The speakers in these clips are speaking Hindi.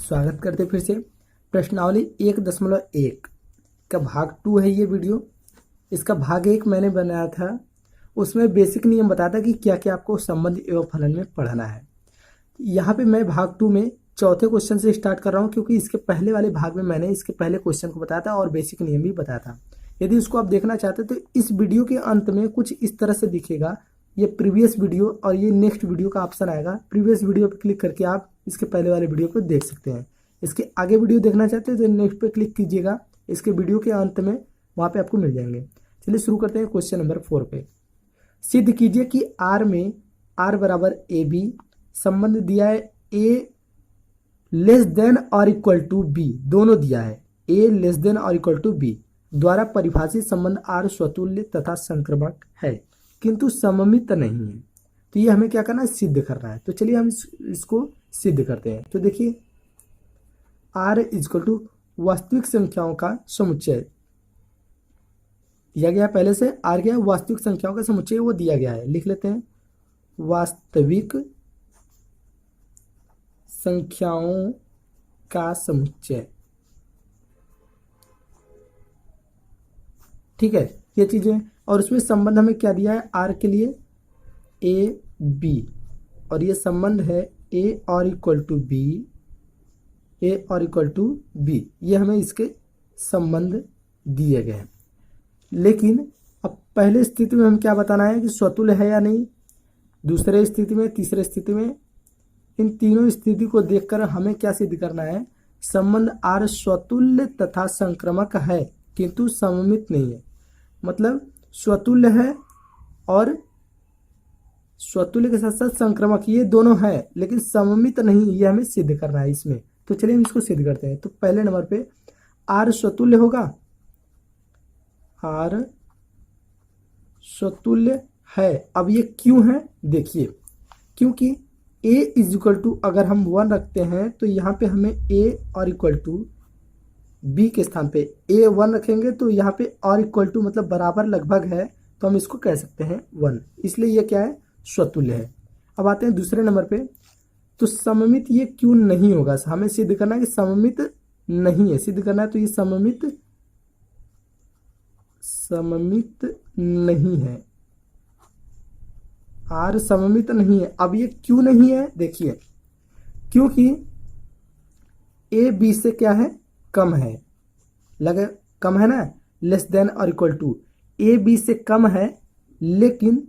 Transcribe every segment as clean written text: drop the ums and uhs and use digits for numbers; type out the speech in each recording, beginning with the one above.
स्वागत करते फिर से। प्रश्नावली 1.1 का भाग 2 है ये वीडियो। इसका भाग 1 मैंने बनाया था, उसमें बेसिक नियम बताता कि क्या क्या आपको संबंध एवं फलन में पढ़ना है। यहाँ पे मैं भाग 2 में चौथे क्वेश्चन से स्टार्ट कर रहा हूँ, क्योंकि इसके पहले वाले भाग में मैंने इसके पहले क्वेश्चन को बताया था और बेसिक नियम भी बताया था। यदि उसको आप देखना चाहते हैं तो इस वीडियो के अंत में कुछ इस तरह से दिखेगा, ये प्रीवियस वीडियो और ये नेक्स्ट वीडियो का ऑप्शन आएगा। प्रीवियस वीडियो पर क्लिक करके आप इसके पहले वाले वीडियो को देख सकते हैं। इसके आगे वीडियो देखना चाहते हैं तो नेक्स्ट पे क्लिक कीजिएगा, इसके वीडियो के अंत में वहाँ पे आपको मिल जाएंगे। चलिए शुरू करते हैं क्वेश्चन नंबर 4 पे। सिद्ध कीजिए कि आर में आर बराबर ए बी संबंध दिया है ए लेस देन और इक्वल टू बी, दोनों दिया है ए लेस देन और इक्वल टू बी द्वारा परिभाषित संबंध आर स्वतुल्य तथा संक्रमक है किंतु सममित नहीं है। तो ये हमें क्या करना है, सिद्ध करना है। तो चलिए हम इसको सिद्ध करते हैं। तो देखिए आर इक्वल टू वास्तविक संख्याओं का समुच्चय दिया गया, पहले से आर गया वास्तविक संख्याओं का समुच्चय वो दिया गया है, लिख लेते हैं वास्तविक संख्याओं का समुच्चय। ठीक है, ये चीजें। और उसमें संबंध हमें क्या दिया है, आर के लिए ए बी, और ये संबंध है ए और इक्वल टू बी, ए और इक्वल टू बी, ये हमें इसके संबंध दिए गए हैं। लेकिन अब पहले स्थिति में हम क्या बताना है कि स्वतुल्य है या नहीं, दूसरे स्थिति में, तीसरे स्थिति में, इन तीनों स्थिति को देखकर हमें क्या सिद्ध करना है, संबंध आर स्वतुल्य तथा संक्रमक है किंतु सममित नहीं है। मतलब स्वतुल्य है और स्वतुल्य के साथ साथ संक्रमक, ये दोनों है लेकिन सममित नहीं, ये हमें सिद्ध करना है इसमें। तो चलिए हम इसको सिद्ध करते हैं। तो पहले नंबर पे आर स्वतुल्य होगा, आर स्वतुल्य है। अब ये क्यों है, देखिए क्योंकि a इज इक्वल टू अगर हम 1 रखते हैं तो यहाँ पे हमें a और इक्वल टू b के स्थान पे a 1 रखेंगे तो यहाँ पे और इक्वल टू मतलब बराबर लगभग है, तो हम इसको कह सकते हैं 1, इसलिए ये क्या है, स्वतुल्य है। अब आते हैं दूसरे नंबर पे। तो सममित ये क्यों नहीं होगा, हमें सिद्ध करना है कि सममित नहीं है, सिद्ध करना है। तो ये सममित नहीं है, आर सममित नहीं है। अब ये क्यों नहीं है, देखिए क्योंकि ए बी से क्या है, कम है, लगे कम है ना, लेस देन और इक्वल टू, ए बी से कम है लेकिन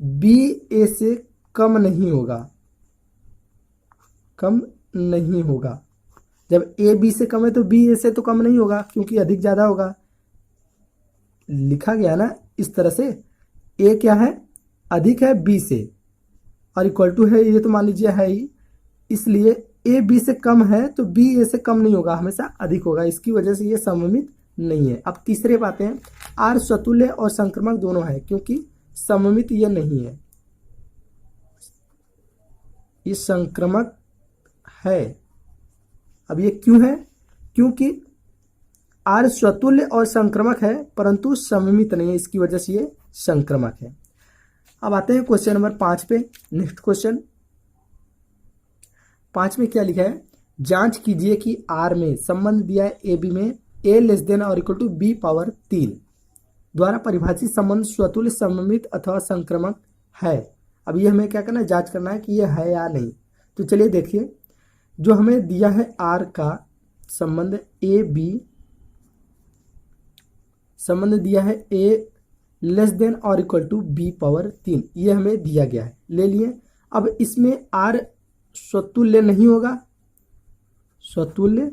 बी ए से कम नहीं होगा, कम नहीं होगा। जब ए बी से कम है तो बी ए से तो कम नहीं होगा क्योंकि अधिक ज्यादा होगा, लिखा गया ना इस तरह से, ए क्या है, अधिक है बी से और इक्वल टू है, ये तो मान लीजिए है ही, इसलिए ए बी से कम है तो बी ए से कम नहीं होगा, हमेशा अधिक होगा, इसकी वजह से ये सममित नहीं है। अब तीसरे बातें हैं, आर स्वतुल्य और संक्रमक दोनों है क्योंकि सममित ये नहीं है, ये संक्रमक है। अब ये क्यों है, क्योंकि आर स्वतुल्य और संक्रमक है परंतु सममित नहीं है, इसकी वजह से ये संक्रमक है। अब आते हैं क्वेश्चन नंबर 5 पे। नेक्स्ट क्वेश्चन 5 में क्या लिखा है, जांच कीजिए कि आर में संबंध दिया है ए बी में ए लेस देन और इक्वल टू बी पावर 3 द्वारा परिभाषित संबंध स्वतुल्य सममित अथवा संक्रमक है। अब ये हमें क्या करना है, जांच करना है कि ये है या नहीं। तो चलिए देखिए, जो हमें दिया है आर का संबंध ए बी, संबंध दिया है ए लेस देन और इक्वल टू बी पावर 3, ये हमें दिया गया है, ले लिए। अब इसमें आर स्वतुल्य नहीं होगा, स्वतुल्य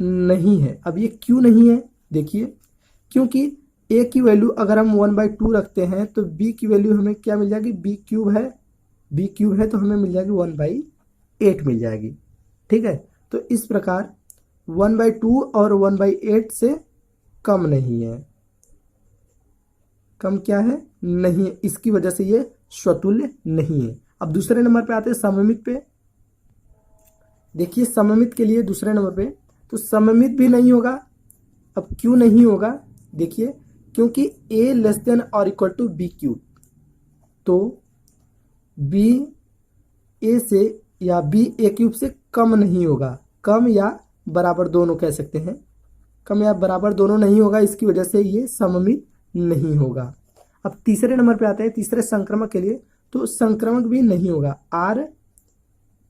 नहीं है। अब ये क्यों नहीं है, देखिए क्योंकि ए की वैल्यू अगर हम 1/2 रखते हैं तो बी की वैल्यू हमें क्या मिल जाएगी, बी क्यूब है, बी क्यूब है तो हमें मिल जाएगी 1/8 मिल जाएगी। ठीक है, तो इस प्रकार 1/2 और 1/8 से कम नहीं है, कम क्या है, नहीं है, इसकी वजह से ये स्वतुल्य नहीं है। अब दूसरे नंबर पे आते हैं सममित पे। देखिए सममित के लिए दूसरे नंबर पे, तो सममित भी नहीं होगा। अब क्यों नहीं होगा, देखिए क्योंकि a लेस देन और इक्वल टू बी क्यूब, तो b a से या b a क्यूब से कम नहीं होगा, कम या बराबर दोनों कह सकते हैं, कम या बराबर दोनों नहीं होगा, इसकी वजह से ये सममित नहीं होगा। अब तीसरे नंबर पे आते हैं, तीसरे संक्रमक के लिए, तो संक्रमक भी नहीं होगा, आर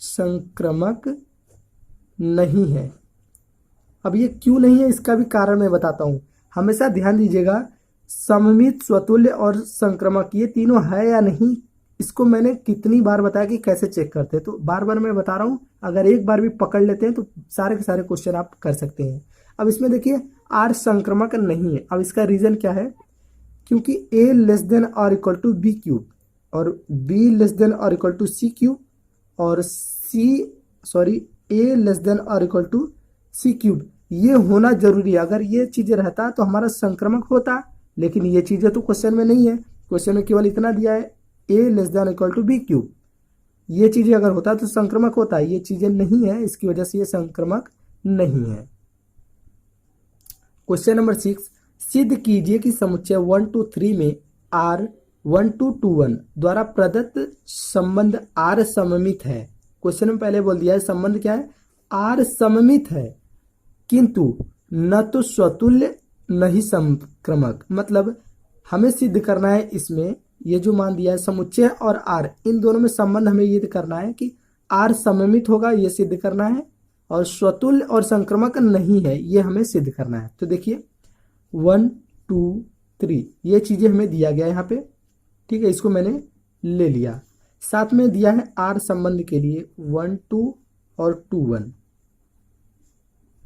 संक्रमक नहीं है। अब ये क्यों नहीं है इसका भी कारण मैं बताता हूं। हमेशा ध्यान दीजिएगा, सममित, स्वतुल्य और संक्रमक ये तीनों है या नहीं, इसको मैंने कितनी बार बताया कि कैसे चेक करते हैं, तो बार बार मैं बता रहा हूं। अगर एक बार भी पकड़ लेते हैं तो सारे के सारे क्वेश्चन आप कर सकते हैं। अब इसमें देखिए आर संक्रमक नहीं है। अब इसका रीजन क्या है, क्योंकि a लेस देन और इक्वल टू बी क्यूब और b लेस देन और इक्वल टू सी क्यूब और a लेस देन और इक्वल टू सी क्यूब, ये होना जरूरी है। अगर ये चीजें रहता तो हमारा संक्रमक होता, लेकिन ये चीजें तो क्वेश्चन में नहीं है। क्वेश्चन में केवल इतना दिया है a less than equal to B cube, ये चीजें अगर होता तो संक्रमक होता, ये चीजें नहीं है, इसकी वजह से ये संक्रमक नहीं है। क्वेश्चन नंबर 6, सिद्ध कीजिए कि समुच्चय 1 to 3 में R 1 to 21 द्वारा प्रदत्त संबंध R सममित है। क्वेश्चन में पहले बोल दिया है संबंध क्या है, R सममित है, किंतु न तो स्वतुल्य न ही संक्रमक। मतलब हमें सिद्ध करना है, इसमें ये जो मान दिया है समुच्चय और R, इन दोनों में संबंध हमें ये करना है कि R सममित होगा, ये सिद्ध करना है, और स्वतुल्य और संक्रमक नहीं है, ये हमें सिद्ध करना है। तो देखिए 1 2 3 ये चीजें हमें दिया गया है यहाँ पे, ठीक है, इसको मैंने ले लिया। साथ में दिया है R संबंध के लिए 1 2 और 2 1,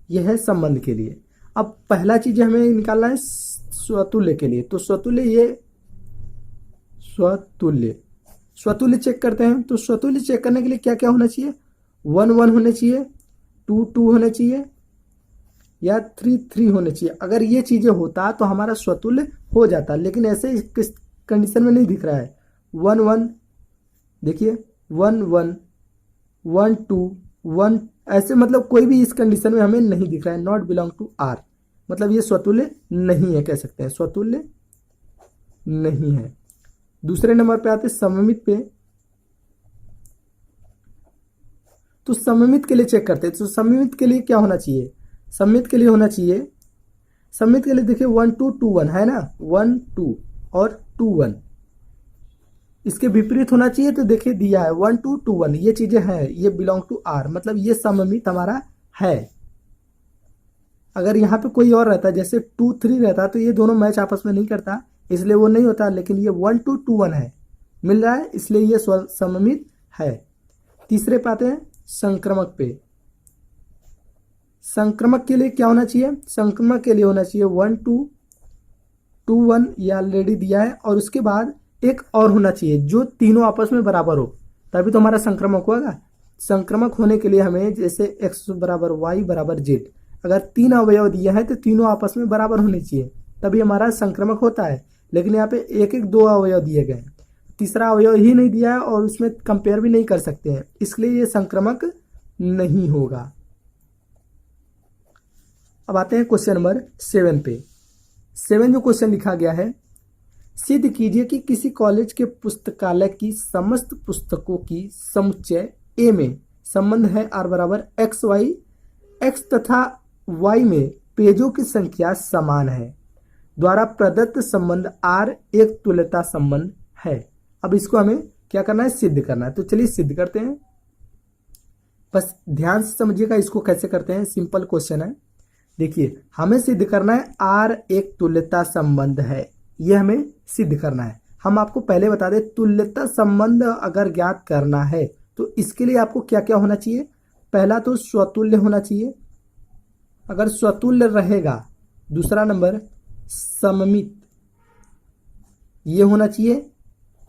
यह है संबंध के लिए। अब पहला चीज हमें निकालना है स्वतुल्य के लिए, तो स्वतुल्य, ये स्वतुल्य चेक करते हैं। तो स्वतुल्य चेक करने के लिए क्या क्या होना चाहिए, 1 1 होने चाहिए, 2 2 होने चाहिए या 3 3 होने चाहिए। अगर ये चीजें होता तो हमारा स्वतुल्य हो जाता, लेकिन ऐसे किस कंडीशन में नहीं दिख रहा है। 1 1 देखिए 1 1 1 2 1, ऐसे मतलब कोई भी इस कंडीशन में हमें नहीं दिख रहा है, नॉट बिलोंग टू R, मतलब ये स्वतुल्य नहीं है, कह सकते हैं स्वतुल्य नहीं है। दूसरे नंबर पे आते सममित पे, तो सममित के लिए चेक करते हैं। तो सममित के लिए क्या होना चाहिए, सममित के लिए होना चाहिए, सममित के लिए देखिए 1 2 2 1 है ना, 1 2 और 2 1, इसके विपरीत होना चाहिए। तो देखिए दिया है 1 2 2 1, ये चीजें हैं, ये बिलोंग टू R, मतलब ये सममित हमारा है। अगर यहाँ पे कोई और रहता, जैसे 2 3 रहता, तो ये दोनों मैच आपस में नहीं करता, इसलिए वो नहीं होता, लेकिन ये 1 2 2 1 है, मिल रहा है, इसलिए ये सममित है। तीसरे पे आते हैं संक्रमक पे। संक्रमक के लिए क्या होना चाहिए, संक्रमक के लिए होना चाहिए 1 2 2 1, ये ऑलरेडी दिया है, और उसके बाद एक और होना चाहिए जो तीनों आपस में बराबर हो, तभी तो हमारा संक्रमक होगा। संक्रमक होने के लिए हमें जैसे x बराबर y बराबर z, अगर 3 अवयव दिया है तो तीनों आपस में बराबर होने चाहिए, तभी हमारा संक्रमक होता है। लेकिन यहाँ पे एक एक 2 अवयव दिए गए, तीसरा अवयव ही नहीं दिया है और उसमें कंपेयर भी नहीं कर सकते हैं, इसलिए ये संक्रमक नहीं होगा। अब आते हैं क्वेश्चन नंबर 7 पे। 7 जो क्वेश्चन लिखा गया है, सिद्ध कीजिए कि किसी कॉलेज के पुस्तकालय की समस्त पुस्तकों की समुच्चय A में संबंध है R बराबर एक्स वाई, एक्स तथा Y में पेजों की संख्या समान है, द्वारा प्रदत्त संबंध R एक तुल्यता संबंध है। अब इसको हमें क्या करना है, सिद्ध करना है। तो चलिए सिद्ध करते हैं, बस ध्यान से समझिएगा इसको कैसे करते हैं, सिंपल क्वेश्चन है। देखिए हमें सिद्ध करना है R एक तुल्यता संबंध है, यह हमें सिद्ध करना है। हम आपको पहले बता दें, तुल्यता संबंध अगर ज्ञात करना है तो इसके लिए आपको क्या क्या होना चाहिए, पहला तो स्वतुल्य होना चाहिए, अगर स्वतुल्य रहेगा। दूसरा नंबर सममित, ये होना चाहिए।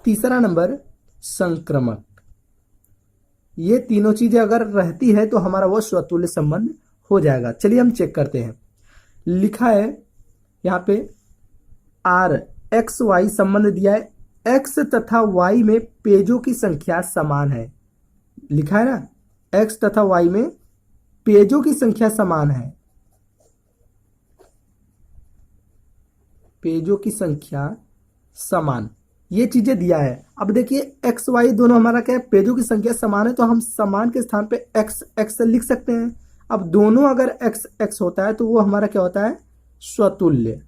तीसरा नंबर संक्रमक, ये तीनों चीजें अगर रहती है तो हमारा वो स्वतुल्य संबंध हो जाएगा। चलिए हम चेक करते हैं। लिखा है यहाँ पे R एक्स वाई संबंध दिया है, एक्स तथा वाई में पेजों की संख्या समान है, लिखा है ना, एक्स तथा वाई में पेजों की संख्या समान है, पेजों की संख्या समान, ये चीजें दिया है। अब देखिए एक्स वाई दोनों हमारा क्या है, पेजों की संख्या समान है, तो हम समान के स्थान पे एक्स एक्स लिख सकते हैं। अब दोनों अगर एक्स एक्स होता है तो वो हमारा क्या होता है, स्वतुल्य।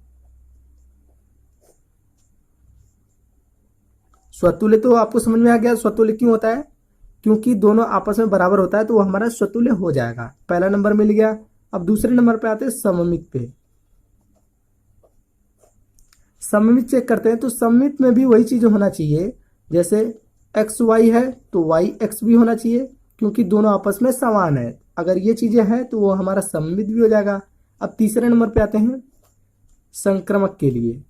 स्वतुल्य तो आपको समझ में आ गया, स्वतुल्य क्यों होता है, क्योंकि दोनों आपस में बराबर होता है, तो वो हमारा स्वतुल्य हो जाएगा। पहला नंबर मिल गया। अब दूसरे नंबर पे आते हैं सममित पे। सममित चेक करते हैं, तो सममित में भी वही चीज होना चाहिए, जैसे एक्स वाई है तो वाई एक्स भी होना चाहिए, क्योंकि दोनों आपस में समान है। अगर ये चीजें हैं तो वो हमारा सममित भी हो जाएगा। अब तीसरे नंबर पे आते हैं संक्रमक के लिए।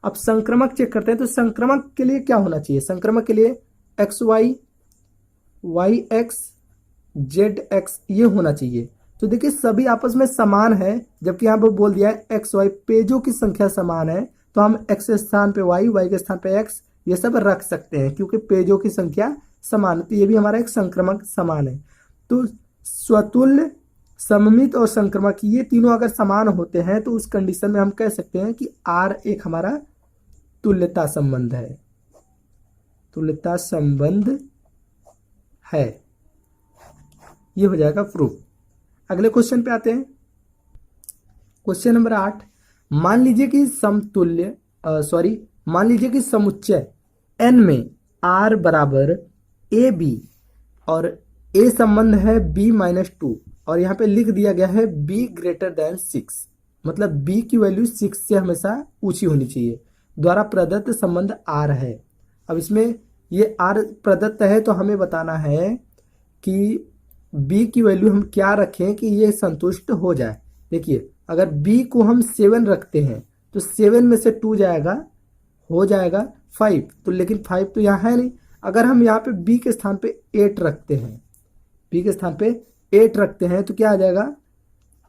अब संक्रमक चेक करते हैं, तो संक्रमक के लिए क्या होना चाहिए, संक्रमक के लिए X Y Y X Z X ये होना चाहिए। तो देखिए सभी आपस में समान है, जबकि यहाँ पर बोल दिया है एक्स वाई, पेजों की संख्या समान है, तो हम एक्स के स्थान पे वाई, वाई के स्थान पे एक्स ये सब रख सकते हैं, क्योंकि पेजों की संख्या समान है। तो ये भी हमारा एक संक्रमक समान है। तो स्वतुल्य, सममित और संक्रमक ये तीनों अगर समान होते हैं तो उस कंडीशन में हम कह सकते हैं कि आर एक हमारा तुल्यता संबंध है, तुल्यता संबंध है। ये हो जाएगा प्रूफ। अगले क्वेश्चन पे आते हैं, क्वेश्चन नंबर 8। मान लीजिए कि मान लीजिए कि समुच्चय n में r बराबर ए बी और a संबंध है b-2 और यहाँ पे लिख दिया गया है b ग्रेटर देन 6, मतलब b की वैल्यू 6 से हमेशा ऊंची होनी चाहिए, द्वारा प्रदत्त संबंध r है। अब इसमें ये r प्रदत्त है तो हमें बताना है कि b की वैल्यू हम क्या रखें कि ये संतुष्ट हो जाए। देखिए अगर b को हम 7 रखते हैं तो 7 में से 2 जाएगा, हो जाएगा 5, तो लेकिन 5 तो यहाँ है नहीं। अगर हम यहाँ पे b के स्थान पे 8 रखते हैं, b के स्थान पे 8 रखते हैं तो क्या आ जाएगा,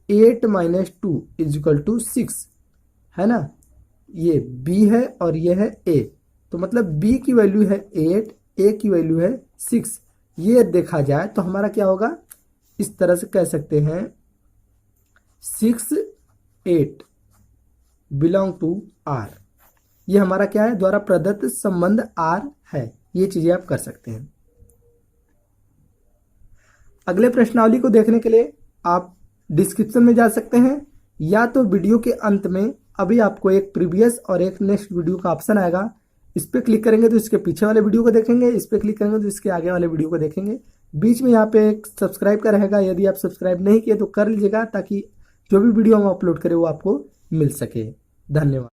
8 - 2 = 6, है ना। ये b है और ये है a, तो मतलब b की वैल्यू है 8, a की वैल्यू है 6। ये देखा जाए तो हमारा क्या होगा, इस तरह से कह सकते हैं 6 8 बिलोंग टू R। ये हमारा क्या है, द्वारा प्रदत्त संबंध R है। ये चीजें आप कर सकते हैं। अगले प्रश्नावली को देखने के लिए आप डिस्क्रिप्शन में जा सकते हैं, या तो वीडियो के अंत में अभी आपको एक प्रीवियस और एक नेक्स्ट वीडियो का ऑप्शन आएगा, इस पर क्लिक करेंगे तो इसके पीछे वाले वीडियो को देखेंगे, इस पर क्लिक करेंगे तो इसके आगे वाले वीडियो को देखेंगे। बीच में यहाँ पे एक सब्सक्राइब का रहेगा, यदि आप सब्सक्राइब नहीं किए तो कर लीजिएगा, ताकि जो भी वीडियो हम अपलोड करें वो आपको मिल सके। धन्यवाद।